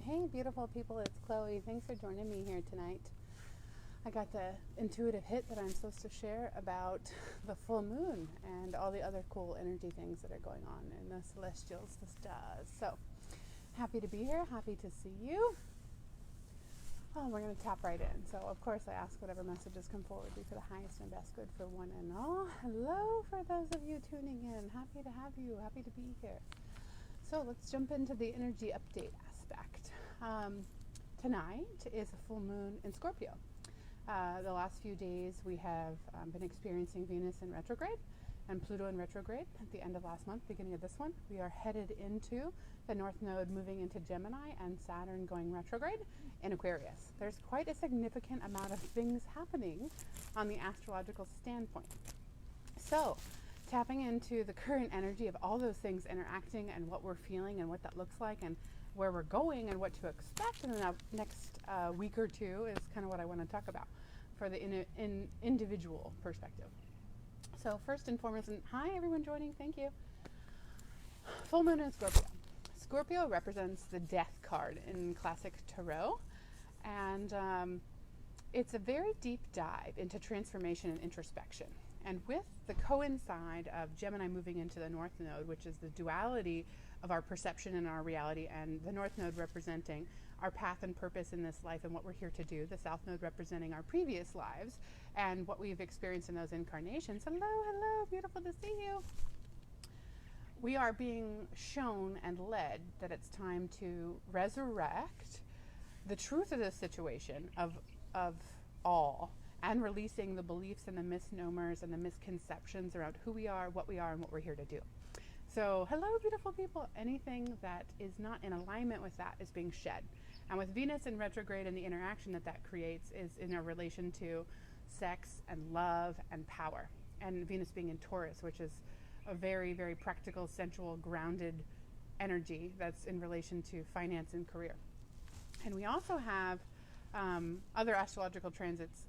Hey, beautiful people, it's Chloe. Thanks for joining me here tonight. I got the intuitive hit that I'm supposed to share about the full moon and all the other cool energy things that are going on in the celestials, the stars. So, happy to be here, happy to see you. Oh, we're going to tap right in. So, of course, I ask whatever messages come forward be for the highest and best good for one and all. Hello, for those of you tuning in. Happy to have you, happy to be here. So let's jump into the energy update aspect. Tonight is a full moon in Scorpio. The last few days we have been experiencing Venus in retrograde and Pluto in retrograde at the end of last month, beginning of this one. We are headed into the North Node moving into Gemini and Saturn going retrograde in Aquarius. There's quite a significant amount of things happening on the astrological standpoint. So, tapping into the current energy of all those things interacting and what we're feeling and what that looks like and where we're going and what to expect in the next week or two is kind of what I want to talk about for the individual perspective. So first and foremost, and hi everyone joining, thank you. Full moon in Scorpio. Scorpio represents the death card in classic tarot, and it's a very deep dive into transformation and introspection. And with the coincide of Gemini moving into the North Node, which is the duality of our perception and our reality, and the North Node representing our path and purpose in this life and what we're here to do, the South Node representing our previous lives and what we've experienced in those incarnations. Hello, beautiful to see you. We are being shown and led that it's time to resurrect the truth of the situation of all, and releasing the beliefs and the misnomers and the misconceptions around who we are, what we're here to do. So, hello, beautiful people. Anything that is not in alignment with that is being shed. And with Venus in retrograde and the interaction that that creates is in a relation to sex and love and power. And Venus being in Taurus, which is a very, very practical, sensual, grounded energy that's in relation to finance and career. And we also have other astrological transits,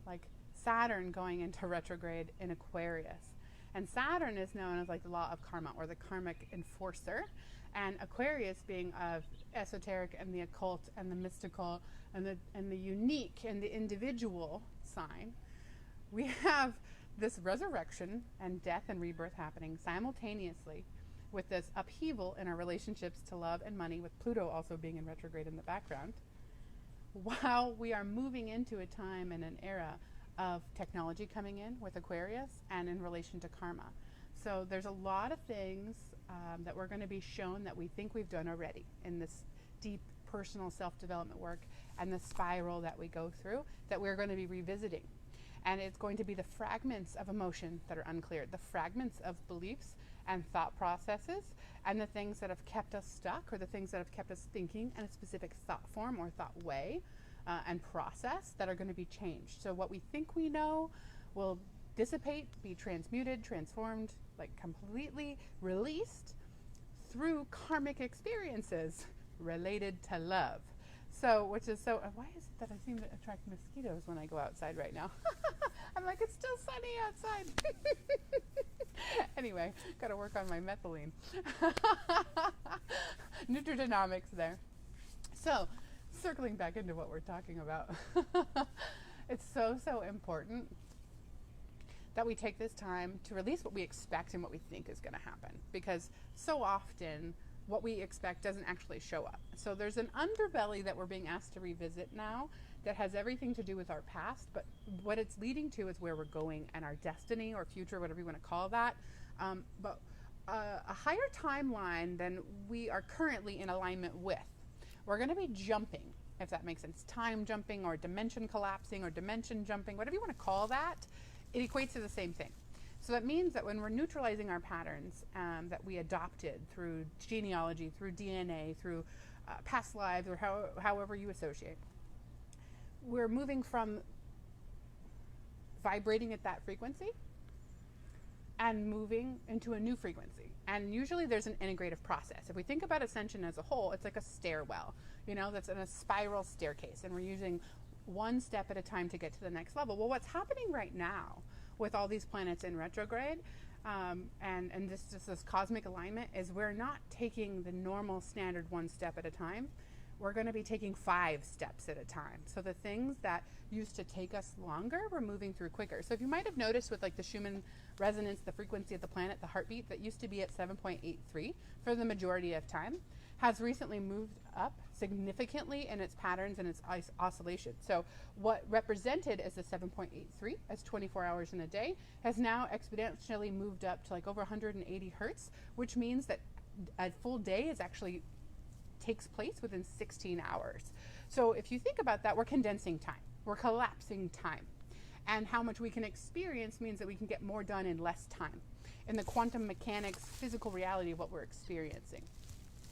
like Saturn going into retrograde in Aquarius. And Saturn is known as like the law of karma or the karmic enforcer, and Aquarius being of esoteric and the occult and the mystical and the unique and the individual sign. We have this resurrection and death and rebirth happening simultaneously with this upheaval in our relationships to love and money, with Pluto also being in retrograde in the background, while we are moving into a time and an era of technology coming in with Aquarius and in relation to karma. So there's a lot of things that we're going to be shown that we think we've done already in this deep personal self-development work and the spiral that we go through that we're going to be revisiting. And it's going to be the fragments of emotion that are uncleared, the fragments of beliefs and thought processes, and the things that have kept us stuck or the things that have kept us thinking in a specific thought form or thought way and process that are going to be changed. So what we think we know will dissipate, be transmuted, transformed, like completely released through karmic experiences related to love. So, which is so, why is it that I seem to attract mosquitoes when I go outside right now? I'm like, it's still sunny outside. Anyway, got to work on my methylene. Nutridynamics there. So, circling back into what we're talking about, it's so important that we take this time to release what we expect and what we think is going to happen, because so often what we expect doesn't actually show up. So there's an underbelly that we're being asked to revisit now that has everything to do with our past, but what it's leading to is where we're going and our destiny or future, whatever you want to call that. But a higher timeline than we are currently in alignment with. We're going to be jumping, if that makes sense, time jumping or dimension collapsing or dimension jumping, whatever you want to call that, it equates to the same thing. So that means that when we're neutralizing our patterns that we adopted through genealogy, through DNA, through past lives, or however you associate, we're moving from vibrating at that frequency and moving into a new frequency. And usually there's an integrative process. If we think about ascension as a whole, it's like a stairwell, that's in a spiral staircase, and we're using one step at a time to get to the next level. Well, what's happening right now with all these planets in retrograde and this cosmic alignment is we're not taking the normal standard one step at a time. we're going to be taking 5 steps at a time. So the things that used to take us longer, we're moving through quicker. So if you might have noticed with like the Schumann resonance, the frequency of the planet, the heartbeat that used to be at 7.83 for the majority of time, has recently moved up significantly in its patterns and its oscillation. So what represented as the 7.83 as 24 hours in a day has now exponentially moved up to like over 180 hertz, which means that a full day is actually takes place within 16 hours. So if you think about that, we're condensing time, we're collapsing time. And how much we can experience means that we can get more done in less time in the quantum mechanics, physical reality of what we're experiencing.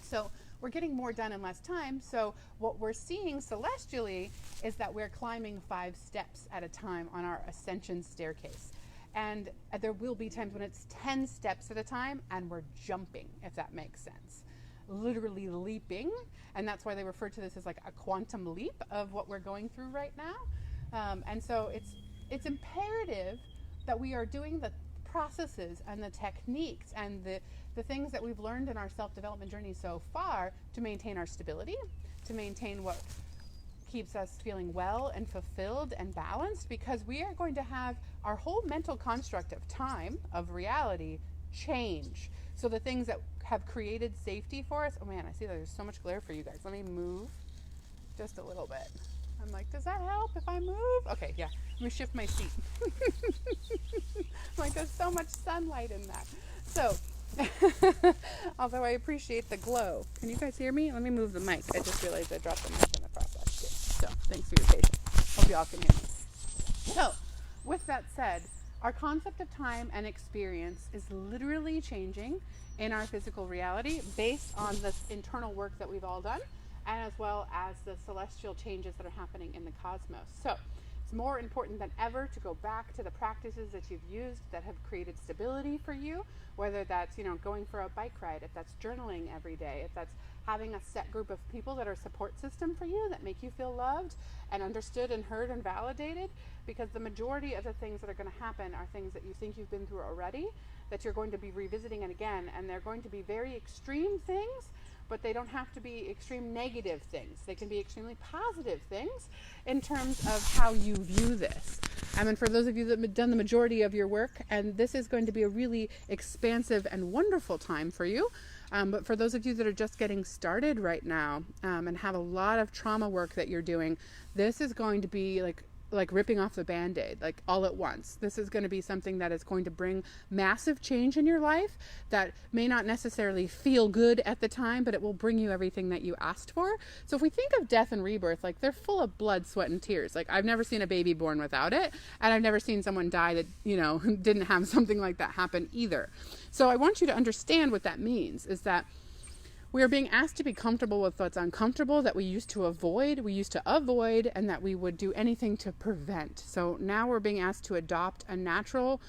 So we're getting more done in less time. So what we're seeing celestially is that we're climbing 5 steps at a time on our ascension staircase. And there will be times when it's 10 steps at a time and we're jumping, if that makes sense. Literally leaping. And that's why they refer to this as like a quantum leap of what we're going through right now. And so it's imperative that we are doing the processes and the techniques and the things that we've learned in our self-development journey so far to maintain our stability, to maintain what keeps us feeling well and fulfilled and balanced, because we are going to have our whole mental construct of time, of reality, change. So the things that have created safety for us, oh man, I see that there's so much glare for you guys. Let me move just a little bit. I'm like, does that help if I move? Okay, yeah, let me shift my seat. Like, there's so much sunlight in that. So, although I appreciate the glow. Can you guys hear me? Let me move the mic. I just realized I dropped the mic in the process too. So, thanks for your patience. Hope you all can hear me. So, with that said, our concept of time and experience is literally changing in our physical reality based on this internal work that we've all done, and as well as the celestial changes that are happening in the cosmos. So it's more important than ever to go back to the practices that you've used that have created stability for you, whether that's, going for a bike ride, if that's journaling every day, if that's having a set group of people that are a support system for you that make you feel loved and understood and heard and validated, because the majority of the things that are going to happen are things that you think you've been through already, that you're going to be revisiting it again, and they're going to be very extreme things, but they don't have to be extreme negative things. They can be extremely positive things in terms of how you view this. And for those of you that have done the majority of your work, and this is going to be a really expansive and wonderful time for you, but for those of you that are just getting started right now and have a lot of trauma work that you're doing, this is going to be like ripping off the Band-Aid, like all at once. This is going to be something that is going to bring massive change in your life that may not necessarily feel good at the time, but it will bring you everything that you asked for. So if we think of death and rebirth, like they're full of blood, sweat, and tears. Like I've never seen a baby born without it, and I've never seen someone die that, didn't have something like that happen either. So I want you to understand what that means, is that we are being asked to be comfortable with what's uncomfortable that we used to avoid, and that we would do anything to prevent. So now we're being asked to adopt a natural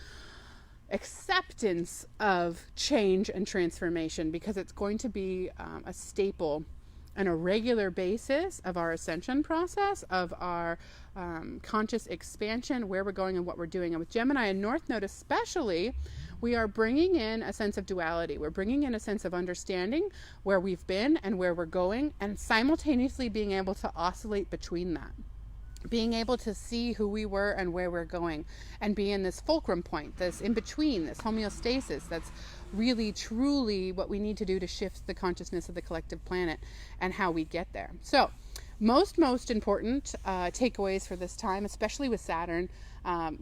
acceptance of change and transformation, because it's going to be a staple on a regular basis of our ascension process, of our conscious expansion, where we're going and what we're doing. And with Gemini and North Node especially, we are bringing in a sense of duality. We're bringing in a sense of understanding where we've been and where we're going, and simultaneously being able to oscillate between that. Being able to see who we were and where we're going, and be in this fulcrum point, this in-between, this homeostasis. That's really, truly what we need to do to shift the consciousness of the collective planet and how we get there. So, most important takeaways for this time, especially with Saturn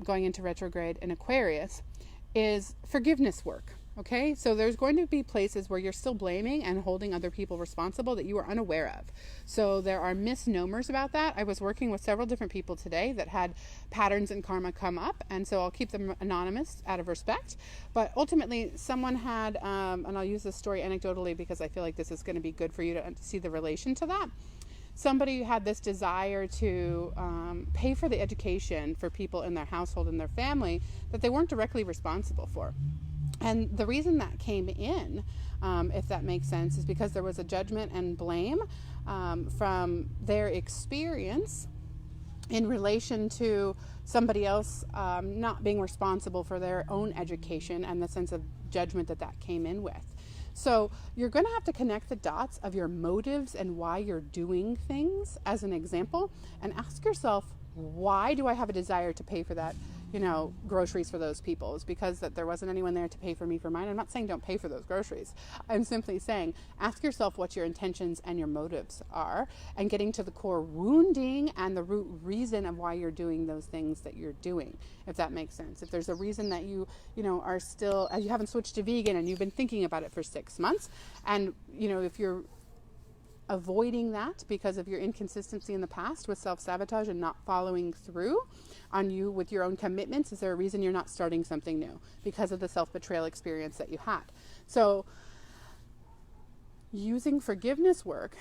going into retrograde in Aquarius, is forgiveness work. Okay, so there's going to be places where you're still blaming and holding other people responsible that you are unaware of. So there are misnomers about that. I was working with several different people today that had patterns in karma come up, and so I'll keep them anonymous out of respect. But ultimately, someone had, and I'll use this story anecdotally because I feel like this is going to be good for you to see the relation to that. Somebody had this desire to pay for the education for people in their household and their family that they weren't directly responsible for. And the reason that came in, if that makes sense, is because there was a judgment and blame from their experience in relation to somebody else not being responsible for their own education, and the sense of judgment that came in with. So you're going to have to connect the dots of your motives and why you're doing things, as an example, and ask yourself, why do I have a desire to pay for that, groceries for those people? It's because that there wasn't anyone there to pay for me for mine. I'm not saying don't pay for those groceries. I'm simply saying, ask yourself what your intentions and your motives are, and getting to the core wounding and the root reason of why you're doing those things that you're doing, if that makes sense. If there's a reason that you are still, you haven't switched to vegan and you've been thinking about it for 6 months, and, if you're avoiding that because of your inconsistency in the past with self-sabotage and not following through on you with your own commitments, is there a reason you're not starting something new? Because of the self-betrayal experience that you had. So using forgiveness work,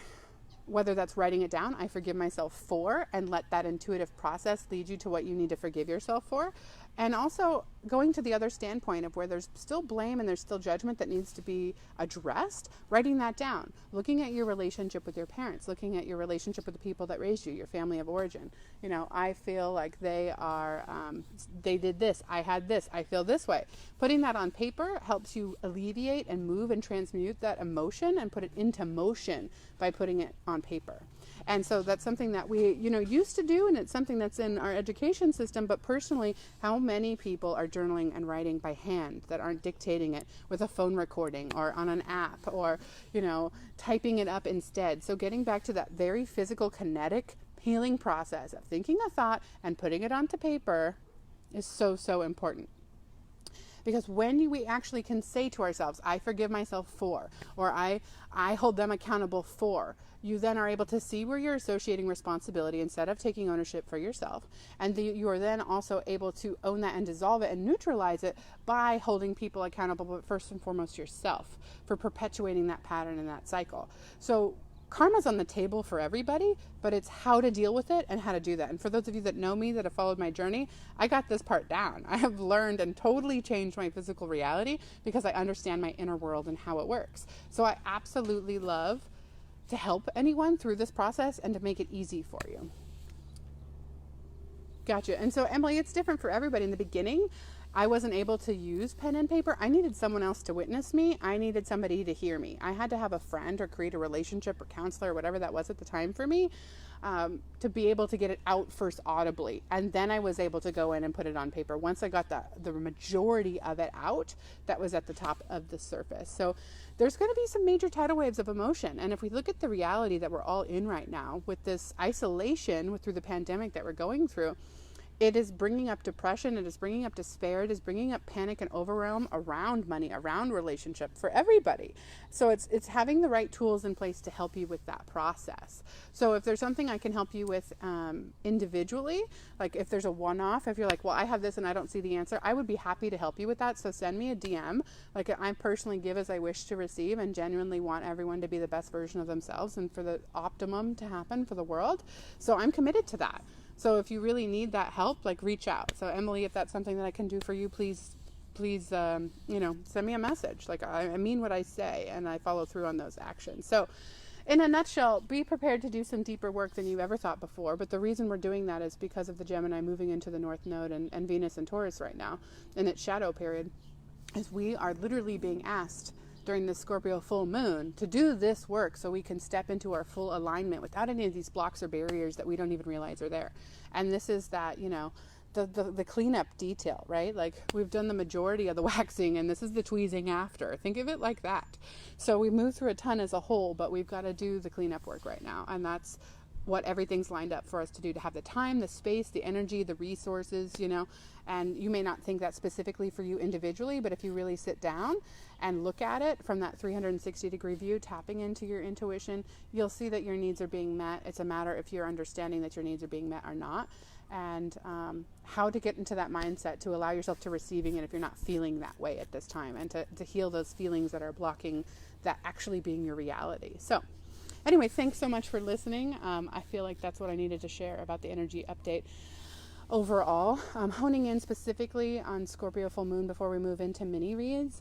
whether that's writing it down, I forgive myself for, and let that intuitive process lead you to what you need to forgive yourself for. And also going to the other standpoint of where there's still blame and there's still judgment that needs to be addressed, writing that down, looking at your relationship with your parents, looking at your relationship with the people that raised you, your family of origin. I feel like they did this, I had this, I feel this way. Putting that on paper helps you alleviate and move and transmute that emotion and put it into motion by putting it on paper. And so that's something that we, used to do, and it's something that's in our education system. But personally, how many people are journaling and writing by hand that aren't dictating it with a phone recording or on an app or, typing it up instead? So getting back to that very physical, kinetic healing process of thinking a thought and putting it onto paper is so, so important. Because when we actually can say to ourselves, I forgive myself for, or I hold them accountable for, you then are able to see where you're associating responsibility instead of taking ownership for yourself. And you are then also able to own that and dissolve it and neutralize it by holding people accountable, but first and foremost yourself, for perpetuating that pattern and that cycle. So karma's on the table for everybody, but it's how to deal with it and how to do that. And for those of you that know me, that have followed my journey, I got this part down. I have learned and totally changed my physical reality because I understand my inner world and how it works. So I absolutely love to help anyone through this process and to make it easy for you. Gotcha. And so, Emily, it's different for everybody. In the beginning, I wasn't able to use pen and paper. I needed someone else to witness me. I needed somebody to hear me. I had to have a friend or create a relationship or counselor or whatever that was at the time for me, to be able to get it out first audibly. And then I was able to go in and put it on paper. Once I got the majority of it out, that was at the top of the surface. So there's going to be some major tidal waves of emotion. And if we look at the reality that we're all in right now with this isolation through the pandemic that we're going through, it is bringing up depression, it is bringing up despair, it is bringing up panic and overwhelm around money, around relationship for everybody. So it's having the right tools in place to help you with that process. So if there's something I can help you with individually, like if there's a one-off, if you're like, well, I have this and I don't see the answer, I would be happy to help you with that. So send me a DM. Like, I personally give as I wish to receive and genuinely want everyone to be the best version of themselves and for the optimum to happen for the world. So I'm committed to that. So if you really need that help, like, reach out. So Emily, if that's something that I can do for you, please, send me a message. Like, I mean what I say, and I follow through on those actions. So in a nutshell, be prepared to do some deeper work than you ever thought before. But the reason we're doing that is because of the Gemini moving into the North Node and Venus and Taurus right now in its shadow period, is we are literally being asked during the Scorpio full moon to do this work so we can step into our full alignment without any of these blocks or barriers that we don't even realize are there. And this is that, the cleanup detail, right? Like, we've done the majority of the waxing and this is the tweezing after. Think of it like that. So we move through a ton as a whole, but we've got to do the cleanup work right now. And that's what everything's lined up for us to do, to have the time, the space, the energy, the resources, and you may not think that specifically for you individually, but if you really sit down and look at it from that 360-degree view, tapping into your intuition, you'll see that your needs are being met. It's a matter if you're understanding that your needs are being met or not, and how to get into that mindset to allow yourself to receiving it if you're not feeling that way at this time, and to heal those feelings that are blocking that actually being your reality. So anyway, thanks so much for listening. I feel like that's what I needed to share about the energy update. overall. Honing in specifically on Scorpio full moon before we move into mini reads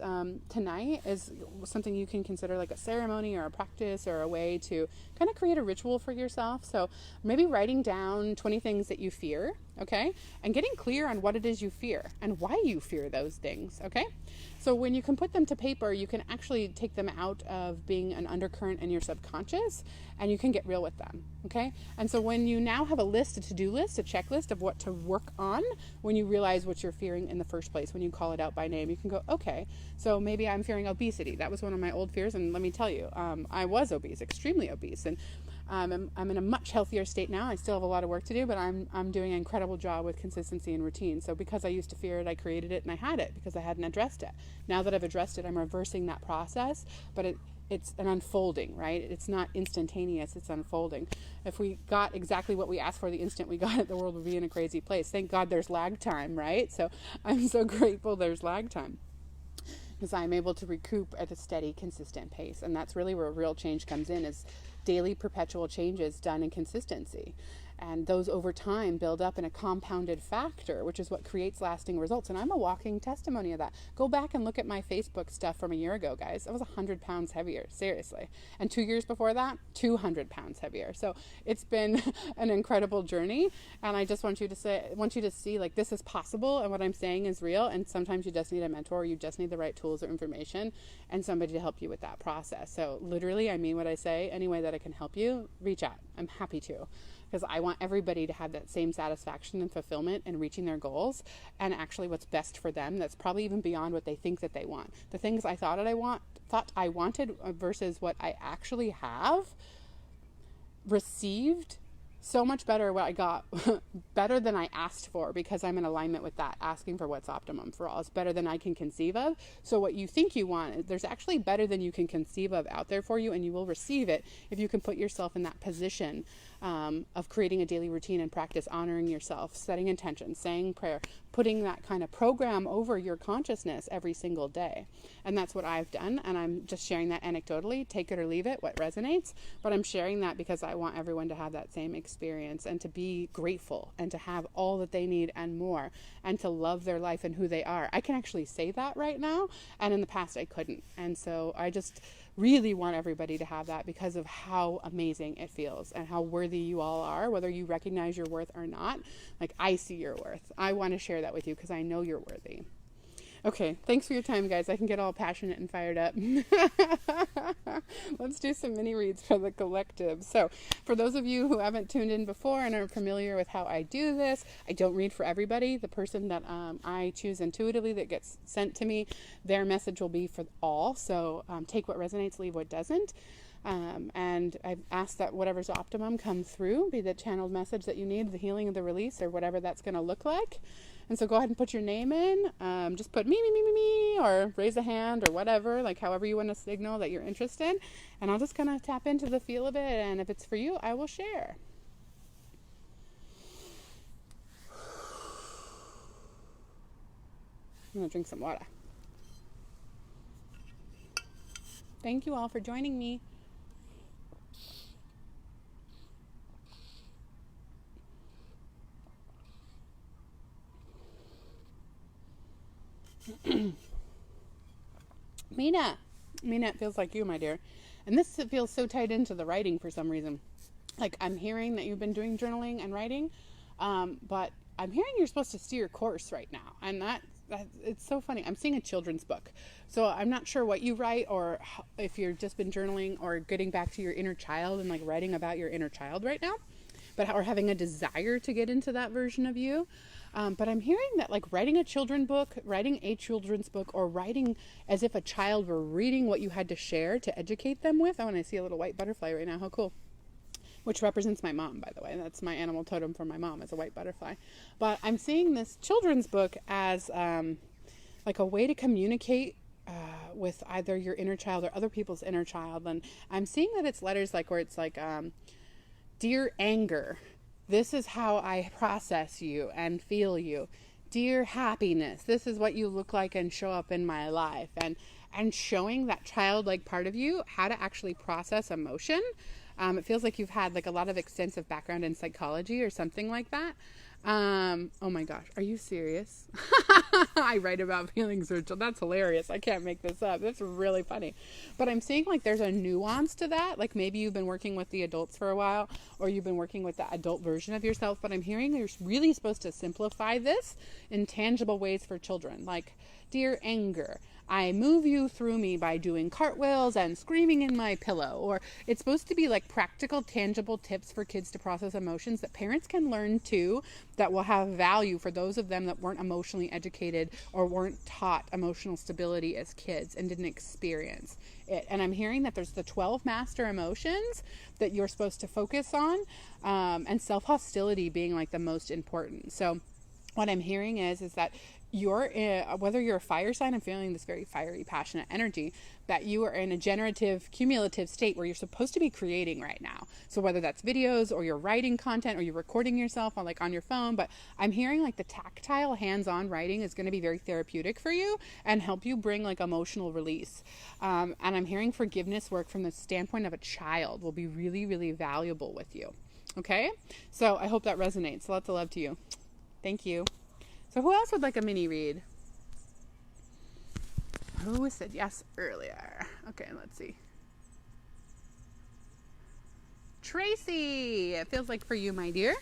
tonight is something you can consider like a ceremony or a practice or a way to kind of create a ritual for yourself. So maybe writing down 20 things that you fear, okay? And getting clear on what it is you fear and why you fear those things, okay? So when you can put them to paper, you can actually take them out of being an undercurrent in your subconscious, and you can get real with them, okay? And so when you now have a list, a to-do list, a checklist of what to work on, when you realize what you're fearing in the first place, when you call it out by name, you can go, okay, so maybe I'm fearing obesity. That was one of my old fears, and let me tell you, I was obese, extremely obese, and I'm in a much healthier state now. I still have a lot of work to do, but I'm doing an incredible job with consistency and routine. So because I used to fear it, I created it and I had it because I hadn't addressed it. Now that I've addressed it, I'm reversing that process, but it's an unfolding, right? It's not instantaneous, it's unfolding. If we got exactly what we asked for the instant we got it, the world would be in a crazy place. Thank God there's lag time, right? So I'm so grateful there's lag time, because I'm able to recoup at a steady, consistent pace. And that's really where real change comes in, is daily perpetual changes done in consistency. And those over time build up in a compounded factor, which is what creates lasting results. And I'm a walking testimony of that. Go back and look at my Facebook stuff from a year ago, guys. I was 100 pounds heavier, seriously. And 2 years before that, 200 pounds heavier. So it's been an incredible journey. And I just want you to see like this is possible, and what I'm saying is real. And sometimes you just need a mentor, you just need the right tools or information and somebody to help you with that process. So literally, I mean what I say. Any way that I can help you, reach out. I'm happy to. Because I want everybody to have that same satisfaction and fulfillment in reaching their goals and actually what's best for them. That's probably even beyond what they think that they want. The things I thought I wanted versus what I actually have received, so much better what I got, better than I asked for, because I'm in alignment with that, asking for what's optimum for all. It's better than I can conceive of. So what you think you want, there's actually better than you can conceive of out there for you, and you will receive it if you can put yourself in that position of creating a daily routine and practice, honoring yourself, setting intentions, saying prayer, putting that kind of program over your consciousness every single day. And that's what I've done, and I'm just sharing that anecdotally, take it or leave it, what resonates, but I'm sharing that because I want everyone to have that same experience and to be grateful and to have all that they need and more, and to love their life and who they are. I can actually say that right now, and in the past I couldn't. And so I just really want everybody to have that because of how amazing it feels and how worthy you all are, whether you recognize your worth or not. Like, I see your worth. I want to share that with you because I know you're worthy. Okay, thanks for your time, guys. I can get all passionate and fired up. Let's do some mini reads for the collective. So, for those of you who haven't tuned in before and are familiar with how I do this, I don't read for everybody. The person that I choose intuitively that gets sent to me, their message will be for all. So, take what resonates, leave what doesn't. And I've asked that whatever's optimum come through, be the channeled message that you need, the healing of the release, or whatever that's going to look like. And so go ahead and put your name in. Just put me, or raise a hand or whatever, like however you want to signal that you're interested. And I'll just kind of tap into the feel of it. And if it's for you, I will share. I'm going to drink some water. Thank you all for joining me. Mina, it feels like you, my dear. And this feels so tied into the writing for some reason. Like, I'm hearing that you've been doing journaling and writing, but I'm hearing you're supposed to steer your course right now. And that it's so funny. I'm seeing a children's book. So I'm not sure what you write, or if you've just been journaling or getting back to your inner child and like writing about your inner child right now, or having a desire to get into that version of you. But I'm hearing that like writing a children's book, or writing as if a child were reading what you had to share to educate them with. Oh, and I see a little white butterfly right now. How cool. Which represents my mom, by the way. That's my animal totem for my mom, is a white butterfly. But I'm seeing this children's book as like a way to communicate with either your inner child or other people's inner child. And I'm seeing that it's letters like where it's like, Dear anger, this is how I process you and feel you. Dear happiness, this is what you look like and show up in my life. And showing that childlike part of you how to actually process emotion. It feels like you've had like a lot of extensive background in psychology or something like that. Oh my gosh, are you serious? I write about feelings, Rachel. That's hilarious. I can't make this up. That's really funny. But I'm seeing like there's a nuance to that. Like maybe you've been working with the adults for a while, or you've been working with the adult version of yourself. But I'm hearing you're really supposed to simplify this in tangible ways for children. Like, dear anger, I move you through me by doing cartwheels and screaming in my pillow. Or it's supposed to be like practical, tangible tips for kids to process emotions that parents can learn too, that will have value for those of them that weren't emotionally educated or weren't taught emotional stability as kids and didn't experience it. And I'm hearing that there's the 12 master emotions that you're supposed to focus on, and self-hostility being like the most important. So what I'm hearing is that you're whether you're a fire sign, I'm feeling this very fiery, passionate energy, that you are in a generative, cumulative state where you're supposed to be creating right now. So whether that's videos or you're writing content or you're recording yourself on your phone, but I'm hearing like the tactile, hands-on writing is going to be very therapeutic for you and help you bring like emotional release. And I'm hearing forgiveness work from the standpoint of a child will be really, really valuable with you. Okay, so I hope that resonates. Lots of love to you. Thank you. So who else would like a mini read? Who said yes earlier? Okay, let's see. Tracy, it feels like for you, my dear.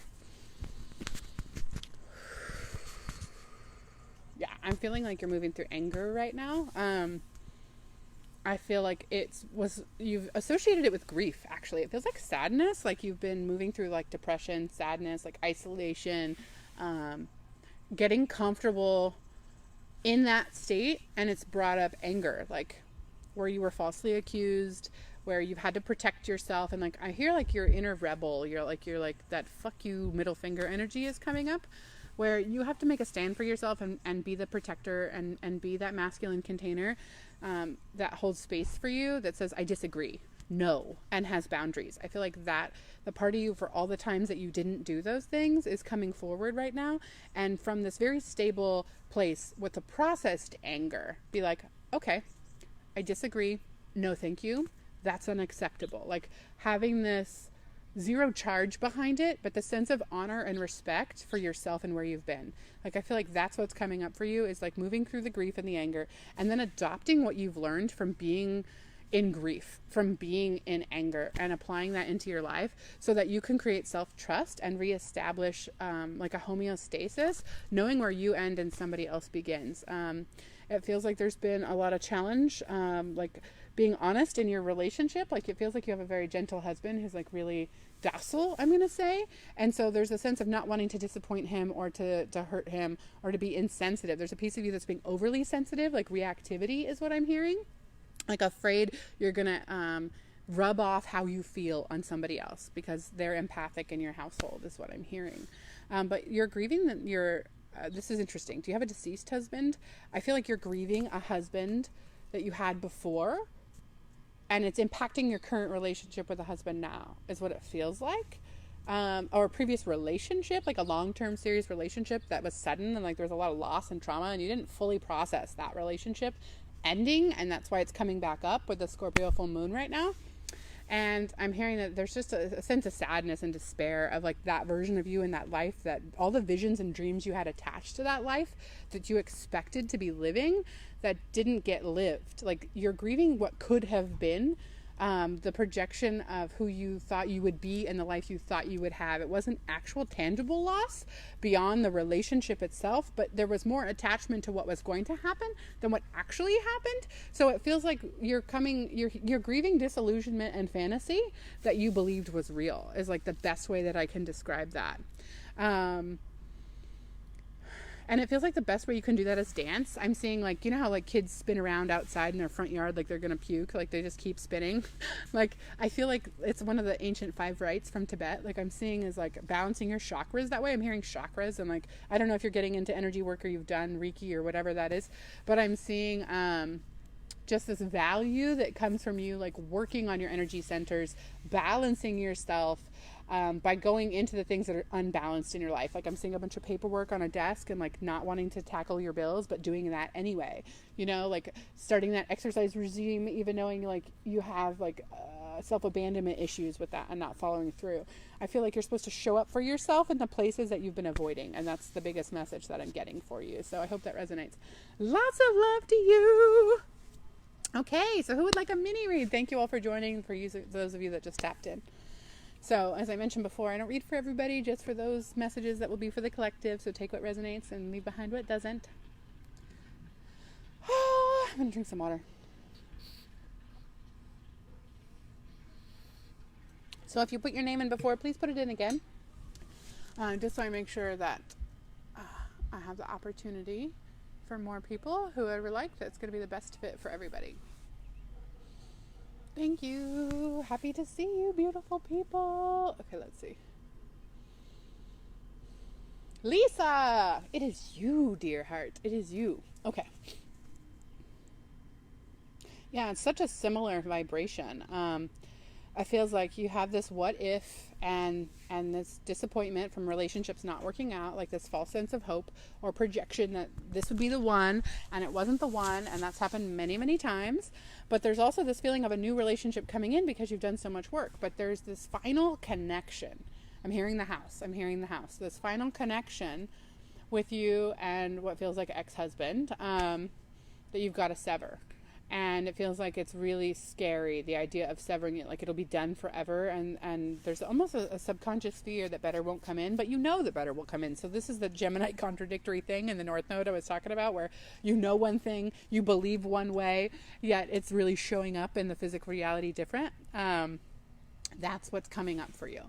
Yeah, I'm feeling like you're moving through anger right now. I feel like you've associated it with grief, actually. It feels like sadness, like you've been moving through like depression, sadness, like isolation, getting comfortable in that state, and it's brought up anger, like where you were falsely accused, where you've had to protect yourself, and like I hear like your inner rebel, you're like that fuck you middle finger energy is coming up, where you have to make a stand for yourself and be the protector and be that masculine container that holds space for you, that says I disagree, no, and has boundaries. I feel like that the part of you for all the times that you didn't do those things is coming forward right now, and from this very stable place with a processed anger, be like, okay, I disagree, no thank you, that's unacceptable. Like having this zero charge behind it, but the sense of honor and respect for yourself and where you've been. Like I feel like that's what's coming up for you, is like moving through the grief and the anger, and then adopting what you've learned from being in grief, from being in anger, and applying that into your life so that you can create self-trust and reestablish like a homeostasis, knowing where you end and somebody else begins. It feels like there's been a lot of challenge, like being honest in your relationship. Like it feels like you have a very gentle husband who's like really docile, I'm going to say. And so there's a sense of not wanting to disappoint him or to hurt him or to be insensitive. There's a piece of you that's being overly sensitive, like reactivity is what I'm hearing. Like afraid you're going to rub off how you feel on somebody else because they're empathic in your household is what I'm hearing. But you're grieving that this is interesting. Do you have a deceased husband? I feel like you're grieving a husband that you had before, and it's impacting your current relationship with a husband now, is what it feels like. Or a previous relationship, like a long-term serious relationship that was sudden and like there was a lot of loss and trauma and you didn't fully process that relationship ending, and that's why it's coming back up with the Scorpio full moon right now. And I'm hearing that there's just a sense of sadness and despair of like that version of you in that life, that all the visions and dreams you had attached to that life that you expected to be living that didn't get lived. Like you're grieving what could have been, the projection of who you thought you would be and the life you thought you would have. It wasn't actual tangible loss beyond the relationship itself, but there was more attachment to what was going to happen than what actually happened. So it feels like you're grieving disillusionment and fantasy that you believed was real, is like the best way that I can describe that. And it feels like the best way you can do that is dance. I'm seeing like, you know how like kids spin around outside in their front yard like they're going to puke, like they just keep spinning. Like I feel like it's one of the ancient 5 rites from Tibet. Like I'm seeing is like balancing your chakras that way. I'm hearing chakras, and like I don't know if you're getting into energy work or you've done Reiki or whatever that is, but I'm seeing just this value that comes from you like working on your energy centers, balancing yourself, by going into the things that are unbalanced in your life. Like I'm seeing a bunch of paperwork on a desk and like not wanting to tackle your bills, but doing that anyway, you know, like starting that exercise regime, even knowing like you have like self-abandonment issues with that and not following through. I feel like you're supposed to show up for yourself in the places that you've been avoiding, and that's the biggest message that I'm getting for you. So I hope that resonates. Lots of love to you. Okay, so who would like a mini read? Thank you all for joining, for those of you that just tapped in. So as I mentioned before, I don't read for everybody, just for those messages that will be for the collective. So take what resonates and leave behind what doesn't. I'm going to drink some water. So if you put your name in before, please put it in again. Just so I make sure that I have the opportunity for more people, whoever like, that's going to be the best fit for everybody. Thank you. Happy to see you, beautiful people. Okay, let's see. Lisa, it is you, dear heart. It is you. Okay. Yeah, it's such a similar vibration. It feels like you have this what if and this disappointment from relationships not working out, like this false sense of hope or projection that this would be the one and it wasn't the one, and that's happened many, many times. But there's also this feeling of a new relationship coming in because you've done so much work. But there's this final connection. I'm hearing the house. This final connection with you and what feels like ex-husband that you've got to sever. And it feels like it's really scary, the idea of severing it, like it'll be done forever. And there's almost a subconscious fear that better won't come in, but you know that better will come in. So this is the Gemini contradictory thing in the North Node I was talking about, where you know one thing, you believe one way, yet it's really showing up in the physical reality different. That's what's coming up for you.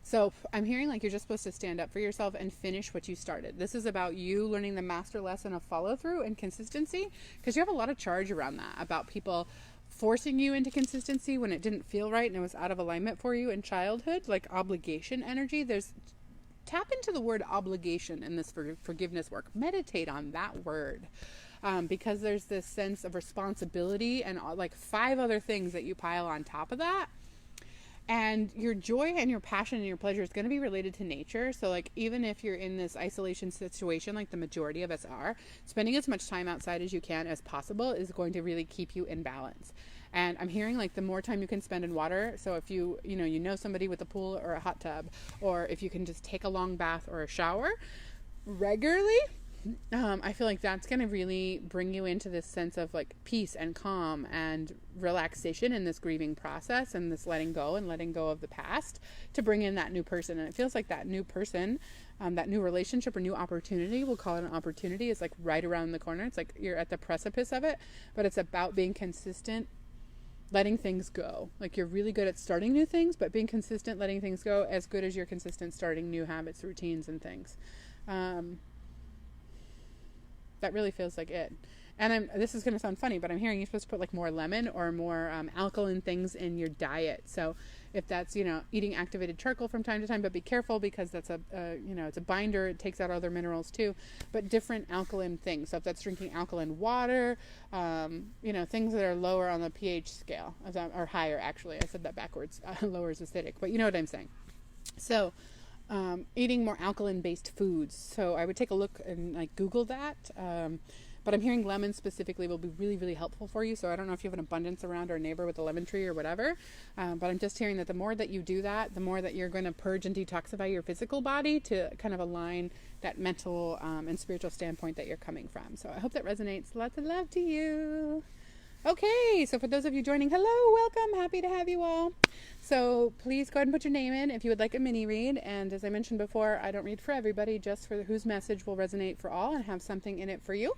So I'm hearing like you're just supposed to stand up for yourself and finish what you started. This is about you learning the master lesson of follow through and consistency, because you have a lot of charge around that, about people forcing you into consistency when it didn't feel right and it was out of alignment for you in childhood, like obligation energy. Tap into the word obligation in this forgiveness work. Meditate on that word. Because there's this sense of responsibility and like 5 other things that you pile on top of that. And your joy and your passion and your pleasure is going to be related to nature. So like, even if you're in this isolation situation, like the majority of us are, spending as much time outside as you can as possible is going to really keep you in balance. And I'm hearing like the more time you can spend in water. So if you know somebody with a pool or a hot tub, or if you can just take a long bath or a shower regularly, I feel like that's going to really bring you into this sense of like peace and calm and relaxation in this grieving process and this letting go of the past, to bring in that new person. And it feels like that new person, that new relationship or new opportunity, we'll call it an opportunity, is like right around the corner. It's like you're at the precipice of it, but it's about being consistent, letting things go. Like you're really good at starting new things, but being consistent, letting things go, as good as you're consistent starting new habits, routines, and things. That really feels like it. And this is going to sound funny, but I'm hearing you're supposed to put like more lemon or more alkaline things in your diet. So if that's, eating activated charcoal from time to time, but be careful because that's it's a binder. It takes out other minerals too, but different alkaline things. So if that's drinking alkaline water, things that are lower on the pH scale, or higher actually. I said that backwards. Lower is acidic, but you know what I'm saying. So eating more alkaline-based foods. So I would take a look and like Google that. But I'm hearing lemon specifically will be really, really helpful for you. So I don't know if you have an abundance around or a neighbor with a lemon tree or whatever. But I'm just hearing that the more that you do that, the more that you're going to purge and detoxify your physical body to kind of align that mental and spiritual standpoint that you're coming from. So I hope that resonates. Lots of love to you. Okay, so for those of you joining, hello, welcome, happy to have you all. So please go ahead and put your name in if you would like a mini read. And as I mentioned before, I don't read for everybody, just for whose message will resonate for all and have something in it for you.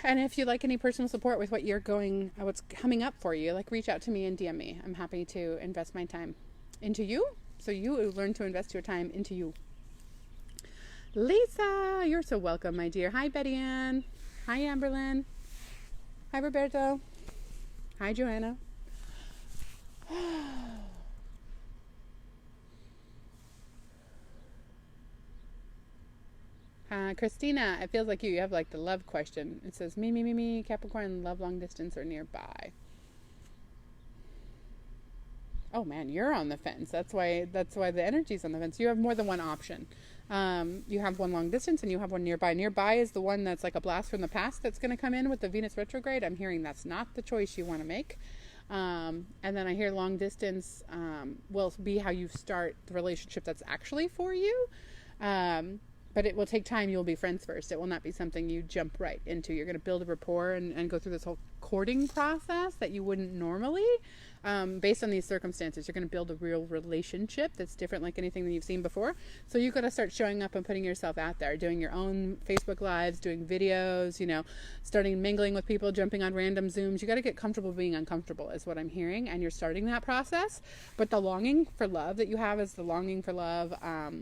And if you'd like any personal support with what's coming up for you, like reach out to me and DM me. I'm happy to invest my time into you, so you learn to invest your time into you. Lisa, you're so welcome, my dear. Hi, Betty Ann. Hi, Amberlyn. Hi, Roberto. Hi, Joanna. Christina, it feels like you have like the love question. It says, me, Capricorn, love long distance or nearby. Oh man, you're on the fence. That's why the energy's on the fence. You have more than one option. You have one long distance and you have one nearby. Nearby is the one that's like a blast from the past that's going to come in with the Venus retrograde. I'm hearing that's not the choice you want to make. And then I hear long distance will be how you start the relationship that's actually for you. But it will take time. You'll be friends first. It will not be something you jump right into. You're going to build a rapport and go through this whole courting process that you wouldn't normally. Based on these circumstances, you're going to build a real relationship that's different like anything that you've seen before. So you've got to start showing up and putting yourself out there, doing your own Facebook Lives, doing videos, starting mingling with people, jumping on random Zooms. You got to get comfortable being uncomfortable is what I'm hearing. And you're starting that process. But the longing for love that you have is the longing for love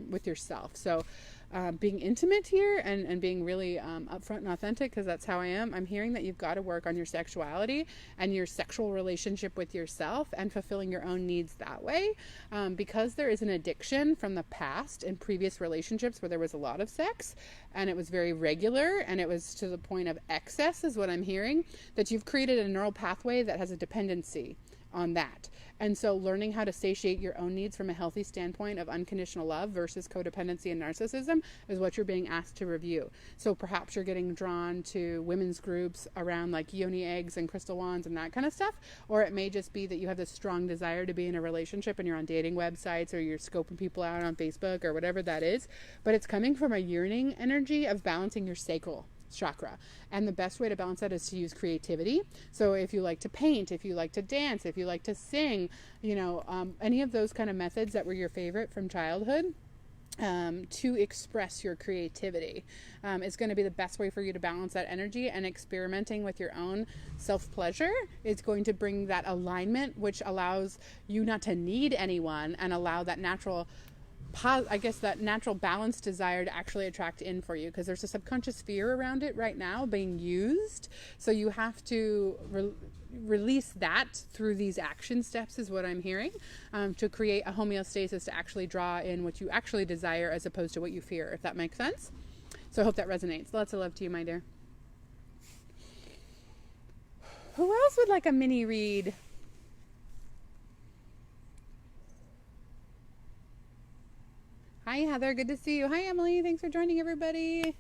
with yourself. So being intimate here and being really upfront and authentic, because that's how I am. I'm hearing that you've got to work on your sexuality and your sexual relationship with yourself and fulfilling your own needs that way, because there is an addiction from the past in previous relationships where there was a lot of sex and it was very regular and it was to the point of excess is what I'm hearing, that you've created a neural pathway that has a dependency on that. And so learning how to satiate your own needs from a healthy standpoint of unconditional love versus codependency and narcissism is what you're being asked to review. So perhaps you're getting drawn to women's groups around like yoni eggs and crystal wands and that kind of stuff. Or it may just be that you have this strong desire to be in a relationship and you're on dating websites or you're scoping people out on Facebook or whatever that is. But it's coming from a yearning energy of balancing your sacral chakra. And the best way to balance that is to use creativity. So if you like to paint, if you like to dance, if you like to sing, any of those kind of methods that were your favorite from childhood, to express your creativity is going to be the best way for you to balance that energy. And experimenting with your own self-pleasure is going to bring that alignment, which allows you not to need anyone and allow that natural balanced desire to actually attract in for you, because there's a subconscious fear around it right now being used. So you have to release that through these action steps is what I'm hearing, to create a homeostasis to actually draw in what you actually desire as opposed to what you fear, if that makes sense. So I hope that resonates. Lots of love to you, my dear. Who else would like a mini read? Hi, Heather. Good to see you. Hi, Emily. Thanks for joining, everybody.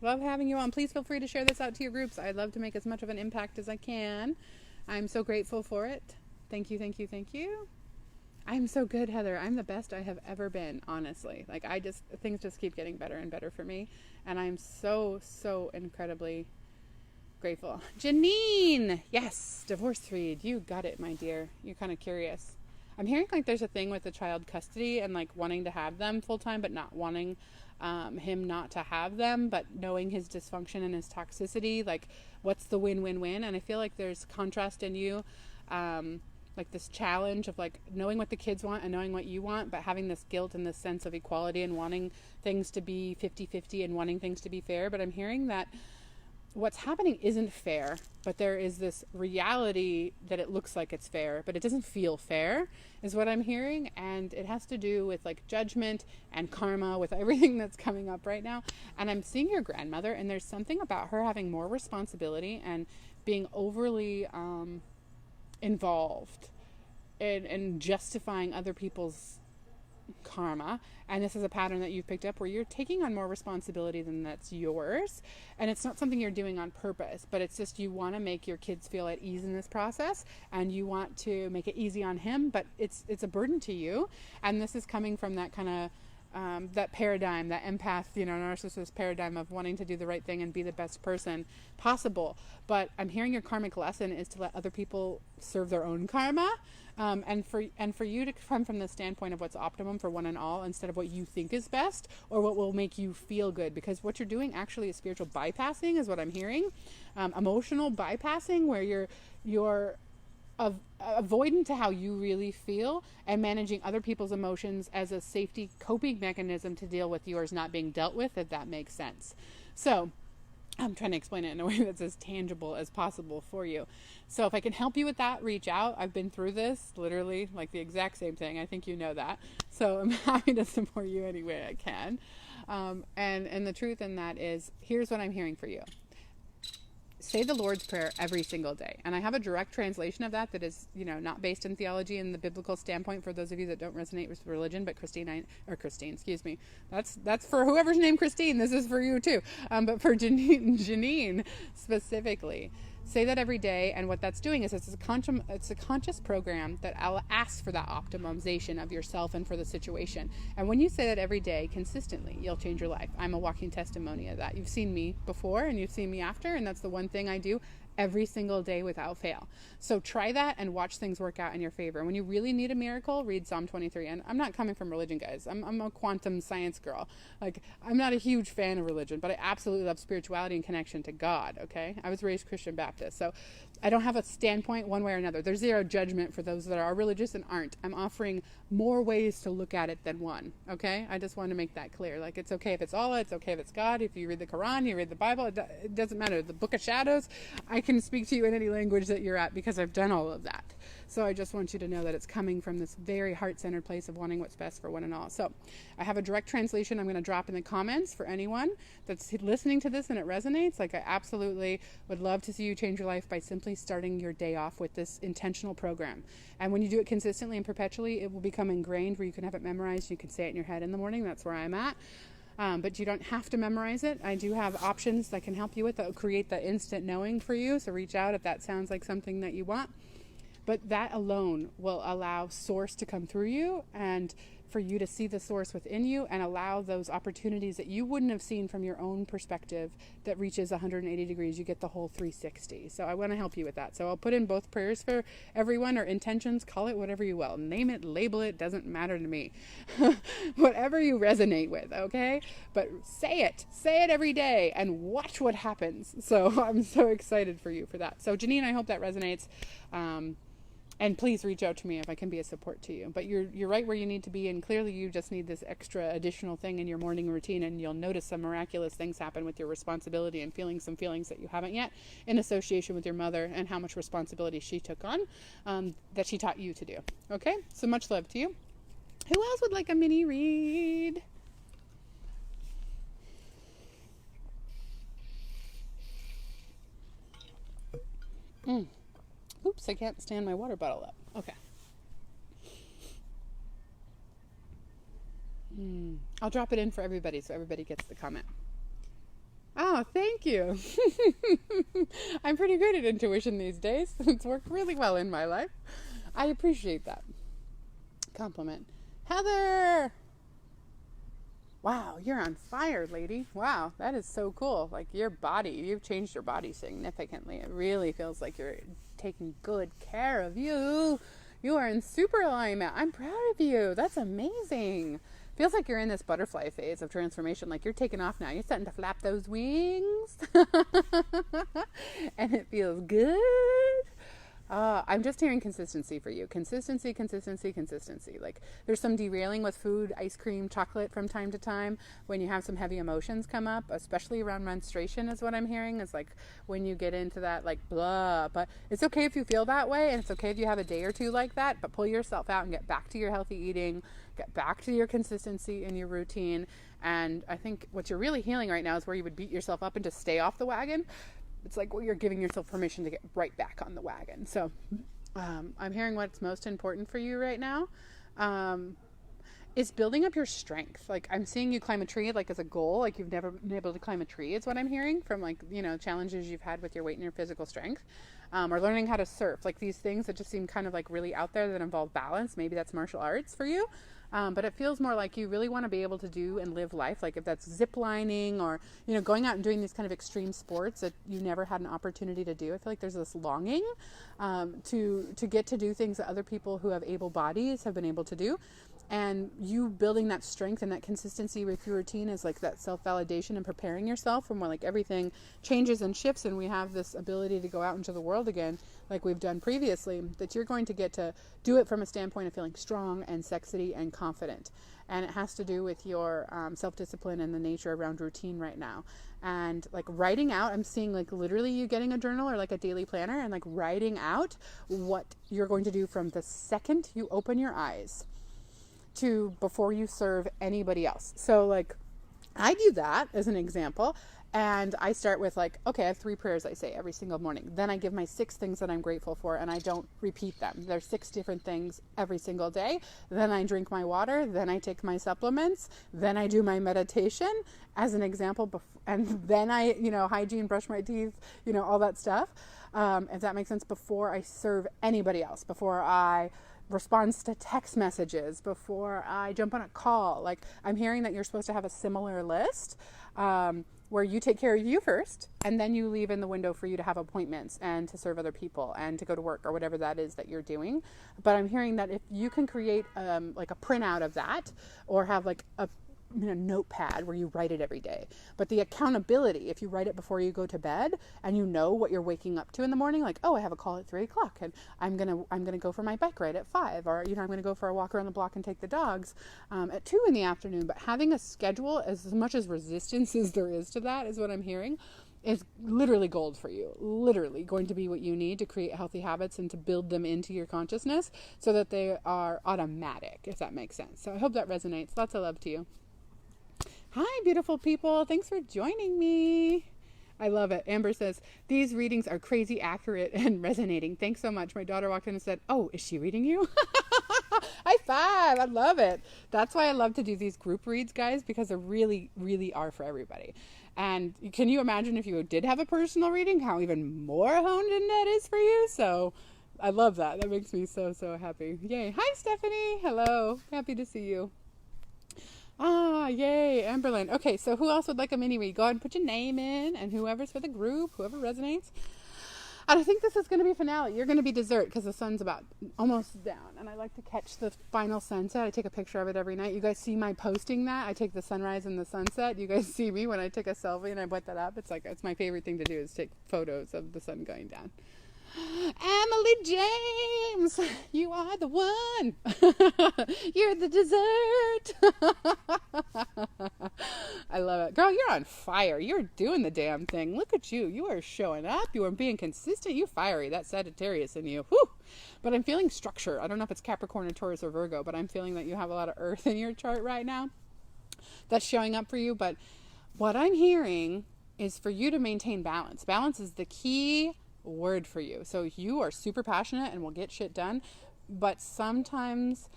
Love having you on. Please feel free to share this out to your groups. I'd love to make as much of an impact as I can. I'm so grateful for it. Thank you, thank you, thank you. I'm so good, Heather. I'm the best I have ever been, honestly. Things just keep getting better and better for me. And I'm so, so incredibly grateful. Janine! Yes, divorce read. You got it, my dear. You're kind of curious. I'm hearing like there's a thing with the child custody and like wanting to have them full time, but not wanting him not to have them, but knowing his dysfunction and his toxicity. Like, what's the win-win-win? And I feel like there's contrast in you, like this challenge of like knowing what the kids want and knowing what you want, but having this guilt and this sense of equality and wanting things to be 50-50 and wanting things to be fair. But I'm hearing that what's happening isn't fair, but there is this reality that it looks like it's fair, but it doesn't feel fair, is what I'm hearing. And it has to do with like judgment and karma with everything that's coming up right now. And I'm seeing your grandmother, and there's something about her having more responsibility and being overly involved in justifying other people's karma. And this is a pattern that you've picked up where you're taking on more responsibility than that's yours. And it's not something you're doing on purpose, but it's just you want to make your kids feel at ease in this process, and you want to make it easy on him, but it's a burden to you. And this is coming from that kind of that paradigm, that empath, narcissist paradigm of wanting to do the right thing and be the best person possible. But I'm hearing your karmic lesson is to let other people serve their own karma, and for you to come from the standpoint of what's optimum for one and all instead of what you think is best or what will make you feel good. Because what you're doing actually is spiritual bypassing, is what I'm hearing, emotional bypassing, where you're avoidant to how you really feel and managing other people's emotions as a safety coping mechanism to deal with yours not being dealt with, if that makes sense. So I'm trying to explain it in a way that's as tangible as possible for you. So if I can help you with that, reach out. I've been through this, literally, like the exact same thing. I think you know that. So I'm happy to support you any way I can. And the truth in that is, here's what I'm hearing for you. say the Lord's Prayer every single day. And I have a direct translation of that is, not based in theology and the biblical standpoint for those of you that don't resonate with religion. But Christine, excuse me. That's for whoever's named Christine. This is for you too. But for Janine specifically, say that every day. And what that's doing is it's a conscious program that asks for that optimization of yourself and for the situation. And when you say that every day consistently, you'll change your life. I'm a walking testimony of that. You've seen me before and you've seen me after, and that's the one thing I do every single day without fail. So try that and watch things work out in your favor. When you really need a miracle, read Psalm 23. And I'm not coming from religion, guys. I'm a quantum science girl. Like, I'm not a huge fan of religion, but I absolutely love spirituality and connection to God, okay? I was raised Christian Baptist, so I don't have a standpoint one way or another. There's zero judgment for those that are religious and aren't. I'm offering more ways to look at it than one, okay? I just want to make that clear. Like, it's okay if it's Allah, it's okay if it's God. If you read the Quran, you read the Bible, it doesn't matter. The Book of Shadows, I can speak to you in any language that you're at because I've done all of that. So I just want you to know that it's coming from this very heart-centered place of wanting what's best for one and all. So I have a direct translation I'm going to drop in the comments for anyone that's listening to this and it resonates. Like, I absolutely would love to see you change your life by simply starting your day off with this intentional program. And when you do it consistently and perpetually, it will become ingrained where you can have it memorized. You can say it in your head in the morning. That's where I'm at. But you don't have to memorize it. I do have options that can help you with that will create the instant knowing for you. So reach out if that sounds like something that you want. But that alone will allow source to come through you and for you to see the source within you and allow those opportunities that you wouldn't have seen from your own perspective that reaches 180 degrees. You get the whole 360. So I want to help you with that. So I'll put in both prayers for everyone or intentions. Call it whatever you will. Name it, label it. Doesn't matter to me. Whatever you resonate with, okay? But say it every day and watch what happens. So I'm so excited for you for that. So Janine, I hope that resonates. And please reach out to me if I can be a support to you. But you're right where you need to be, and clearly you just need this extra additional thing in your morning routine, and you'll notice some miraculous things happen with your responsibility and feeling some feelings that you haven't yet in association with your mother and how much responsibility she took on that she taught you to do. Okay? So much love to you. Who else would like a mini read? Oops, I can't stand my water bottle up. Okay. I'll drop it in for everybody so everybody gets the comment. Oh, thank you. I'm pretty good at intuition these days. It's worked really well in my life. I appreciate that compliment. Heather! Wow, you're on fire, lady. Wow, that is so cool. Like, your body, you've changed your body significantly. It really feels like you're taking good care of you. You are in super alignment. I'm proud of you. That's amazing. Feels like you're in this butterfly phase of transformation. Like, you're taking off now. You're starting to flap those wings. And it feels good. I'm just hearing consistency for you. Consistency. Like, there's some derailing with food, ice cream, chocolate from time to time when you have some heavy emotions come up, especially around menstruation is what I'm hearing. It's like when you get into that, like, blah. But it's okay if you feel that way, and it's okay if you have a day or two like that, but pull yourself out and get back to your healthy eating, get back to your consistency in your routine. And I think what you're really healing right now is where you would beat yourself up and just stay off the wagon. It's like, well, you're giving yourself permission to get right back on the wagon. So I'm hearing what's most important for you right now is building up your strength. Like, I'm seeing you climb a tree, like, as a goal. Like, you've never been able to climb a tree is what I'm hearing from, like, challenges you've had with your weight and your physical strength. Or learning how to surf. Like, these things that just seem kind of, like, really out there that involve balance. Maybe that's martial arts for you. But it feels more like you really want to be able to do and live life. Like, if that's zip lining or, going out and doing these kind of extreme sports that you never had an opportunity to do. I feel like there's this longing to get to do things that other people who have able bodies have been able to do. And you building that strength and that consistency with your routine is like that self-validation and preparing yourself for when, like, everything changes and shifts and we have this ability to go out into the world again like we've done previously, that you're going to get to do it from a standpoint of feeling strong and sexy and confident. And it has to do with your self-discipline and the nature around routine right now. And, like, writing out, I'm seeing, like, literally you getting a journal or, like, a daily planner and, like, writing out what you're going to do from the second you open your eyes to before you serve anybody else. So, like, I do that as an example, And I start with like, okay, I have 3 prayers I say every single morning. Then I give my 6 things that I'm grateful for, and I don't repeat them. There's 6 different things every single day. Then I drink my water. Then I take my supplements. Then I do my meditation as an example. And then I, hygiene, brush my teeth, all that stuff. If that makes sense, before I serve anybody else, before I respond to text messages, before I jump on a call. Like, I'm hearing that you're supposed to have a similar list, where you take care of you first, and then you leave in the window for you to have appointments and to serve other people and to go to work or whatever that is that you're doing. But I'm hearing that if you can create like a printout of that, or have like a notepad where you write it every day. But the accountability, if you write it before you go to bed and you know what you're waking up to in the morning, like, oh, I have a call at 3:00 and I'm gonna go for my bike ride at 5, or I'm gonna go for a walk around the block and take the dogs at 2 in the afternoon. But having a schedule, as much as resistance as there is to that, is what I'm hearing, is literally gold for you. Literally going to be what you need to create healthy habits and to build them into your consciousness so that they are automatic, if that makes sense. So I hope that resonates. Lots of love to you. Hi, beautiful people. Thanks for joining me. I love it. Amber says, these readings are crazy accurate and resonating. Thanks so much. My daughter walked in and said, oh, is she reading you? High five. I love it. That's why I love to do these group reads, guys, because they really, really are for everybody. And can you imagine if you did have a personal reading, how even more honed in that is for you? So I love that. That makes me so, so happy. Yay. Hi, Stephanie. Hello. Happy to see you. Ah, yay, Amberlyn. Okay, so who else would like a mini read? Go ahead and put your name in, and whoever's for the group, whoever resonates. And I think this is going to be finale. You're going to be dessert because the sun's about almost down, and I like to catch the final sunset. I take a picture of it every night. You guys see my posting that? I take the sunrise and the sunset. You guys see me when I take a selfie and I put that up. It's my favorite thing to do is take photos of the sun going down. Emily James, you are the one. You're the dessert. I love it. Girl, you're on fire. You're doing the damn thing. Look at you. You are showing up. You are being consistent. You fiery. That Sagittarius in you. Whew. But I'm feeling structure. I don't know if it's Capricorn or Taurus or Virgo, but I'm feeling that you have a lot of earth in your chart right now. That's showing up for you. But what I'm hearing is for you to maintain balance. Balance is the key word for you. So you are super passionate and will get shit done, but sometimes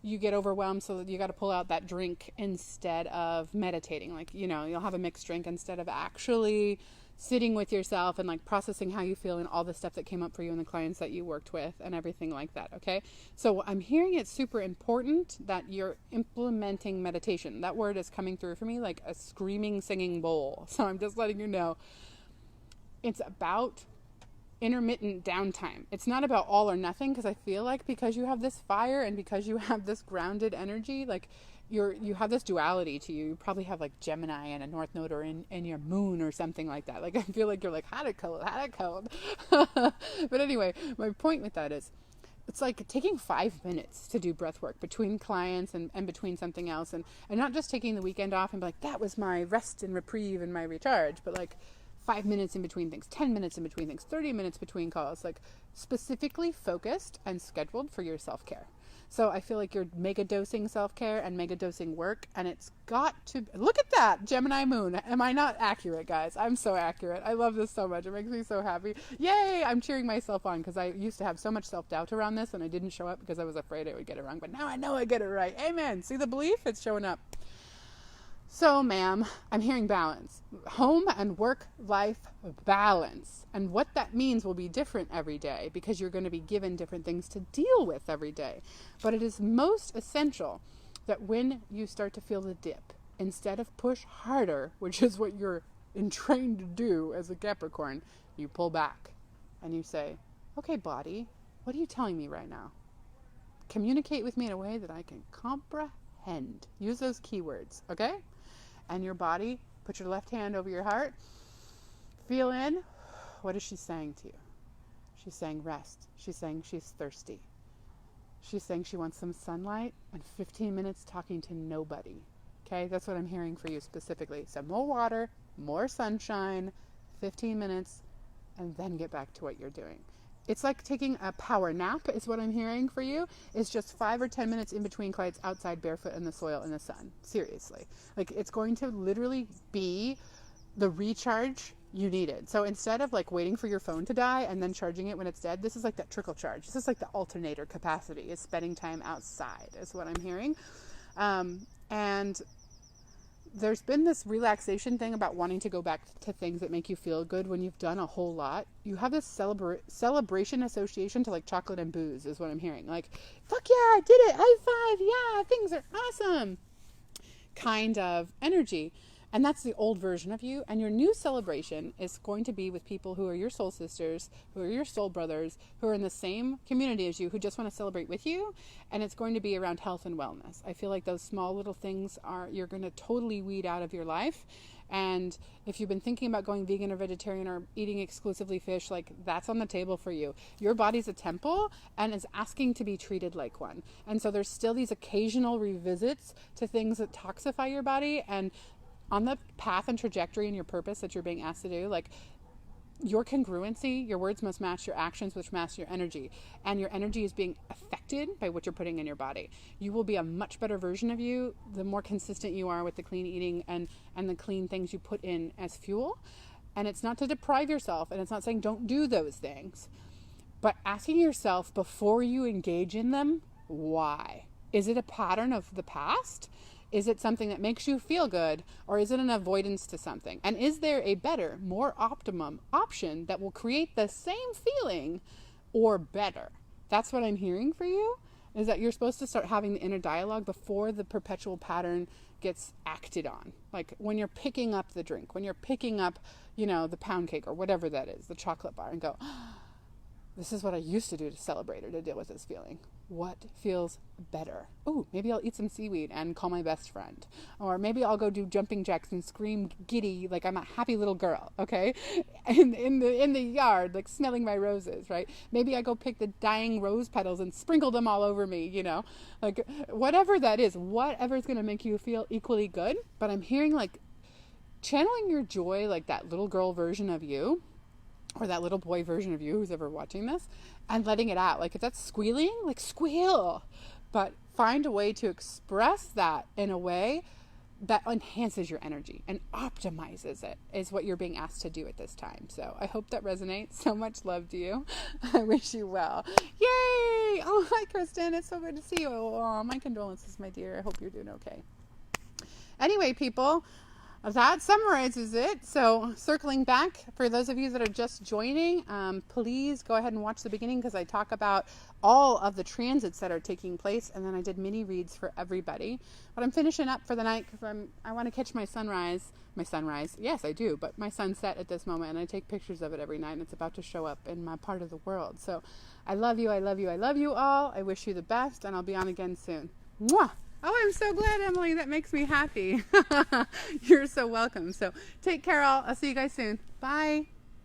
you get overwhelmed, so that you got to pull out that drink instead of meditating. Like, you'll have a mixed drink instead of actually sitting with yourself and like processing how you feel and all the stuff that came up for you and the clients that you worked with and everything like that. Okay. So I'm hearing it's super important that you're implementing meditation. That word is coming through for me like a screaming, singing bowl. So I'm just letting you know it's about intermittent downtime. It's not about all or nothing, because I feel like because you have this fire and because you have this grounded energy, like you have this duality to you. You probably have like Gemini and a North Node or in your moon or something like that. Like I feel like you're like hot or cold. But anyway, my point with that is it's like taking 5 minutes to do breath work between clients and between something else, and not just taking the weekend off and be like, that was my rest and reprieve and my recharge, but like 5 minutes in between things, 10 minutes in between things, 30 minutes between calls, like specifically focused and scheduled for your self-care. So I feel like you're mega dosing self-care and mega dosing work, and it's got to, look at that, Gemini moon. Am I not accurate, guys? I'm so accurate. I love this so much. It makes me so happy. Yay! I'm cheering myself on because I used to have so much self-doubt around this, and I didn't show up because I was afraid I would get it wrong. But now I know I get it right. Amen. See the belief? It's showing up. So, ma'am, I'm hearing balance. Home and work-life balance. And what that means will be different every day because you're going to be given different things to deal with every day. But it is most essential that when you start to feel the dip, instead of push harder, which is what you're trained to do as a Capricorn, you pull back and you say, okay, body, what are you telling me right now? Communicate with me in a way that I can comprehend. Use those keywords, okay? And your body, put your left hand over your heart. Feel in. What is she saying to you? She's saying rest. She's saying she's thirsty. She's saying she wants some sunlight and 15 minutes talking to nobody. Okay, that's what I'm hearing for you specifically. So more water, more sunshine, 15 minutes, and then get back to what you're doing. It's like taking a power nap is what I'm hearing for you. It's just 5 or 10 minutes in between clients outside barefoot in the soil in the sun. Seriously. Like it's going to literally be the recharge you needed. So instead of like waiting for your phone to die and then charging it when it's dead, this is like that trickle charge. This is like the alternator capacity, is spending time outside, is what I'm hearing. And there's been this relaxation thing about wanting to go back to things that make you feel good when you've done a whole lot. You have this celebration association to like chocolate and booze, is what I'm hearing. Like, fuck yeah, I did it, high five, yeah, things are awesome kind of energy. And that's the old version of you. And your new celebration is going to be with people who are your soul sisters, who are your soul brothers, who are in the same community as you, who just want to celebrate with you. And it's going to be around health and wellness. I feel like those small little things you're going to totally weed out of your life. And if you've been thinking about going vegan or vegetarian or eating exclusively fish, like, that's on the table for you. Your body's a temple and is asking to be treated like one. And so there's still these occasional revisits to things that toxify your body, and on the path and trajectory and your purpose that you're being asked to do, like, your congruency, your words must match your actions, which match your energy. And your energy is being affected by what you're putting in your body. You will be a much better version of you the more consistent you are with the clean eating and the clean things you put in as fuel. And it's not to deprive yourself, and it's not saying don't do those things, but asking yourself before you engage in them, why? Is it a pattern of the past? Is it something that makes you feel good, or is it an avoidance to something? And is there a better, more optimum option that will create the same feeling or better? That's what I'm hearing for you, is that you're supposed to start having the inner dialogue before the perpetual pattern gets acted on. Like when you're picking up the drink, when you're picking up, the pound cake or whatever that is, the chocolate bar, and go, this is what I used to do to celebrate or to deal with this feeling. What feels better? Oh, maybe I'll eat some seaweed and call my best friend. Or maybe I'll go do jumping jacks and scream giddy like I'm a happy little girl, okay? In the yard, like smelling my roses, right? Maybe I go pick the dying rose petals and sprinkle them all over me, Like whatever that is, whatever is going to make you feel equally good. But I'm hearing like channeling your joy, like that little girl version of you, or that little boy version of you who's ever watching this, and letting it out. Like if that's squealing, like squeal, but find a way to express that in a way that enhances your energy and optimizes it, is what you're being asked to do at this time. So I hope that resonates. So much love to you. I wish you well. Yay! Oh, hi, Kristen. It's so good to see you. Oh, my condolences, my dear. I hope you're doing okay. Anyway, people, that summarizes it. So circling back, for those of you that are just joining, please go ahead and watch the beginning, because I talk about all of the transits that are taking place, and then I did mini reads for everybody. But I'm finishing up for the night because I want to catch my sunrise. Yes, I do, but my sunset at this moment, and I take pictures of it every night, and it's about to show up in my part of the world. So I love you, I love you, I love you all. I wish you the best, and I'll be on again soon. Mwah! Oh, I'm so glad, Emily. That makes me happy. You're so welcome. So take care, all. I'll see you guys soon. Bye.